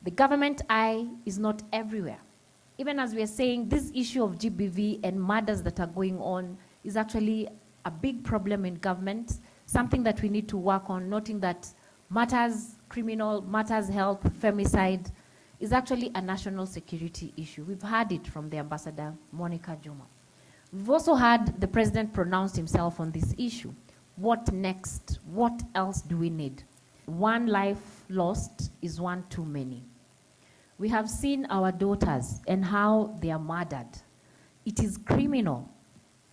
The government eye is not everywhere. Even as we are saying, this issue of GBV and murders that are going on is actually a big problem in government, something that we need to work on, noting that matters criminal, matters health, femicide is actually a national security issue. We've heard it from the Ambassador, Monica Juma. We've also heard the President pronounce himself on this issue. What next? What else do we need? One life lost is one too many. We have seen our daughters and how they are murdered. It is criminal.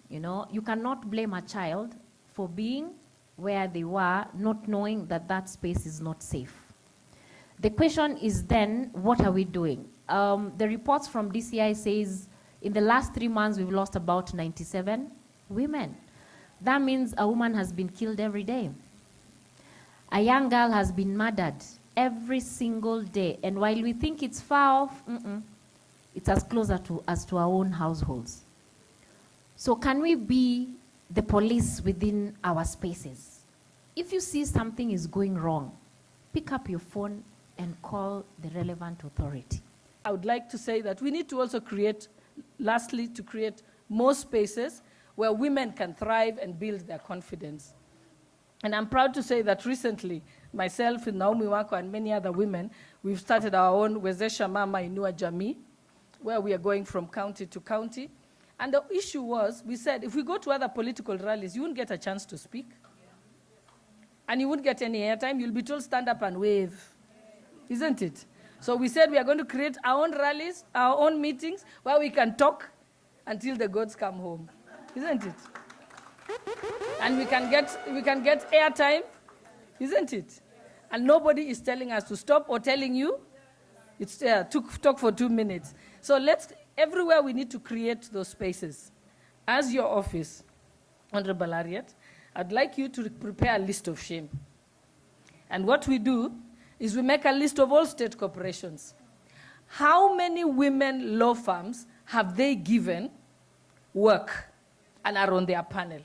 You know, you cannot blame a child for being where they were, not knowing that that space is not safe. The question is then, what are we doing? The reports from DCI says in the last 3 months, we've lost about 97 women. That means a woman has been killed every day. A young girl has been murdered every single day. And while we think it's far off, it's as closer to us to our own households. So can we be the police within our spaces? If you see something is going wrong, pick up your phone and call the relevant authority. I would like to say that we need to also create more spaces where women can thrive and build their confidence. And I'm proud to say that recently, myself and Naomi Wako and many other women, we've started our own Wezesha Mama Inua Jamii, where we are going from county to county. And the issue was, we said, if we go to other political rallies, you won't get a chance to speak. And you won't get any airtime. You'll be told, stand up and wave. Isn't it? So we said we are going to create our own rallies, our own meetings, where we can talk until the gods come home. Isn't it? And we can get airtime. Isn't it? And nobody is telling us to stop or telling you, it's talk for 2 minutes. So everywhere we need to create those spaces. As your office, Honorable Harriet, I'd like you to prepare a list of shame. And what we do is we make a list of all state corporations. How many women law firms have they given work and are on their panel?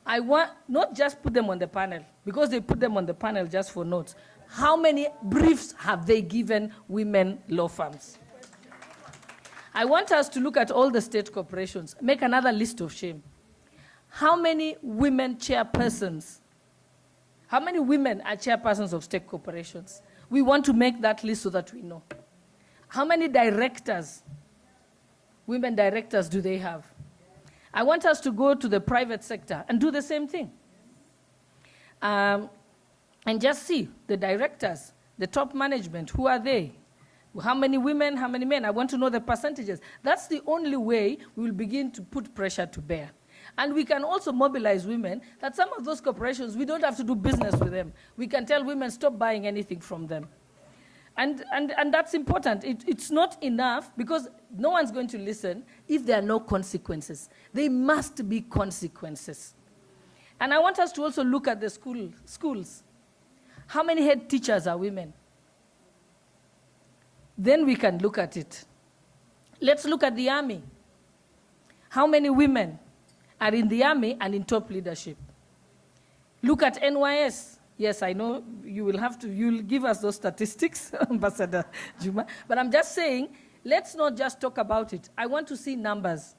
I want not just put them on the panel, because they put them on the panel just for notes. How many briefs have they given women law firms? I want us to look at all the state corporations, make another list of shame. How many women chairpersons? How many women are chairpersons of state corporations? We want to make that list so that we know. How many directors, women directors, do they have? I want us to go to the private sector and do the same thing. And just see the directors, the top management, who are they? How many women, how many men? I want to know the percentages. That's the only way we will begin to put pressure to bear. And we can also mobilize women that some of those corporations, we don't have to do business with them. We can tell women, stop buying anything from them. And that's important. It's not enough, because no one's going to listen if there are no consequences. There must be consequences. And I want us to also look at the schools. How many head teachers are women? Then we can look at it. Let's look at the army. How many women are in the army and in top leadership? Look at NYS. Yes, I know you'll give us those statistics, Ambassador Juma. But I'm just saying, let's not just talk about it. I want to see numbers.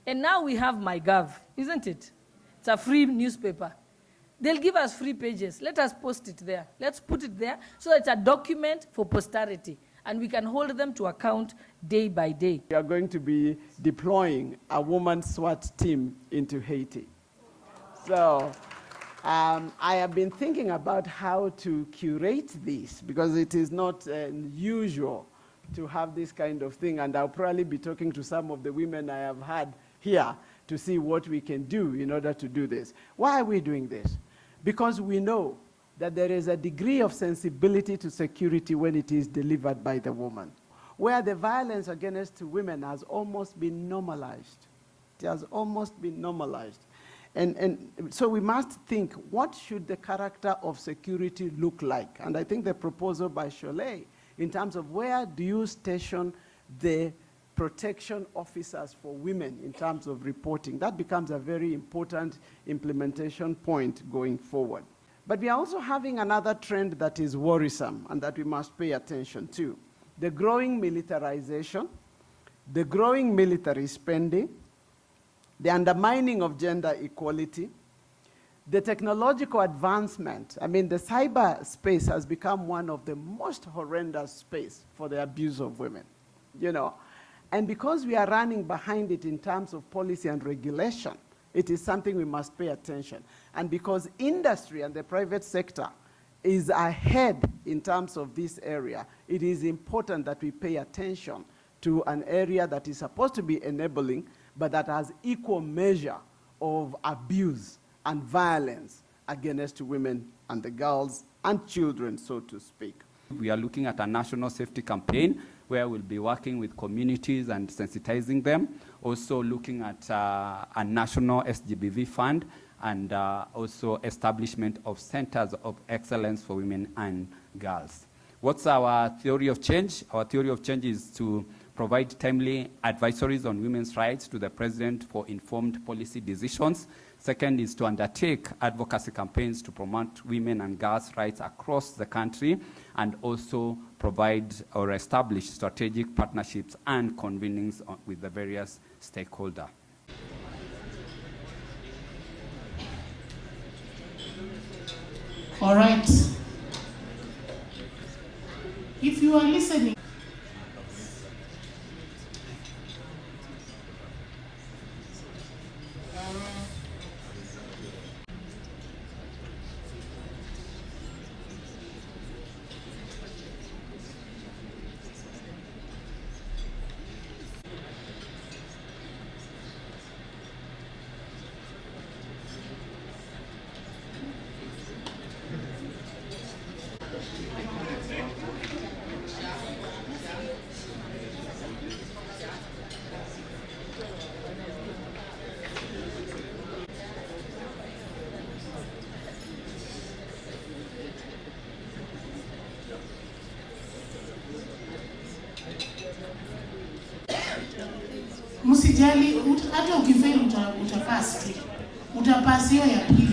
And now we have MyGov, isn't it? It's a free newspaper. They'll give us free pages. Let us post it there. Let's put it there so it's a document for posterity. And we can hold them to account day by day. We are going to be deploying a woman SWAT team into Haiti. So I have been thinking about how to curate this, because it is not usual to have this kind of thing. And I'll probably be talking to some of the women I have had here to see what we can do in order to do this. Why are we doing this? Because we know that there is a degree of sensibility to security when it is delivered by the woman, where the violence against women has almost been normalized. It has almost been normalized. And so we must think, what should the character of security look like? And I think the proposal by Cholet, in terms of where do you station the protection officers for women in terms of reporting, that becomes a very important implementation point going forward. But we are also having another trend that is worrisome and that we must pay attention to. The growing militarization, the growing military spending, the undermining of gender equality, the technological advancement. I mean, the cyberspace has become one of the most horrendous space for the abuse of women, you know. And because we are running behind it in terms of policy and regulation, it is something we must pay attention. And because industry and the private sector is ahead in terms of this area, it is important that we pay attention to an area that is supposed to be enabling, but that has equal measure of abuse and violence against women and the girls and children, so to speak. We are looking at a national safety campaign where we'll be working with communities and sensitizing them. Also looking at a national SGBV fund and also establishment of centers of excellence for women and girls. What's our theory of change? Our theory of change is to provide timely advisories on women's rights to the President for informed policy decisions. Second is to undertake advocacy campaigns to promote women and girls' rights across the country, and also provide or establish strategic partnerships and convenings with the various stakeholders. All right. If you are listening, msijali, hata ukifeli utapasi. Utapasi hiyo ya pili.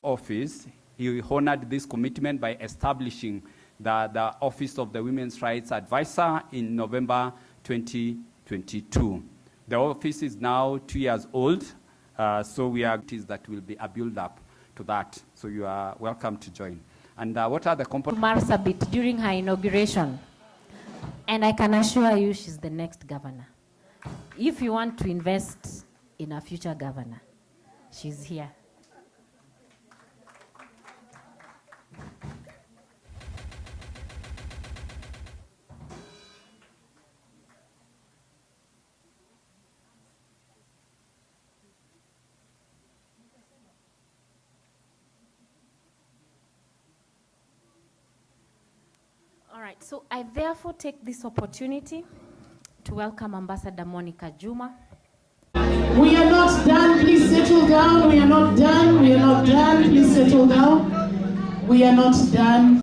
Office, he honored this commitment by establishing the Office of the Women's Rights Advisor in November 2022. The office is now 2 years old, so we are that will be a build-up to that. So you are welcome to join. And what are the components? Marsabit during her inauguration. And I can assure you she's the next governor. If you want to invest in a future governor, she's here. All right, so I therefore take this opportunity to welcome Ambassador Monica Juma. We are not done, please settle down. We are not done, we are not done, please settle down. We are not done.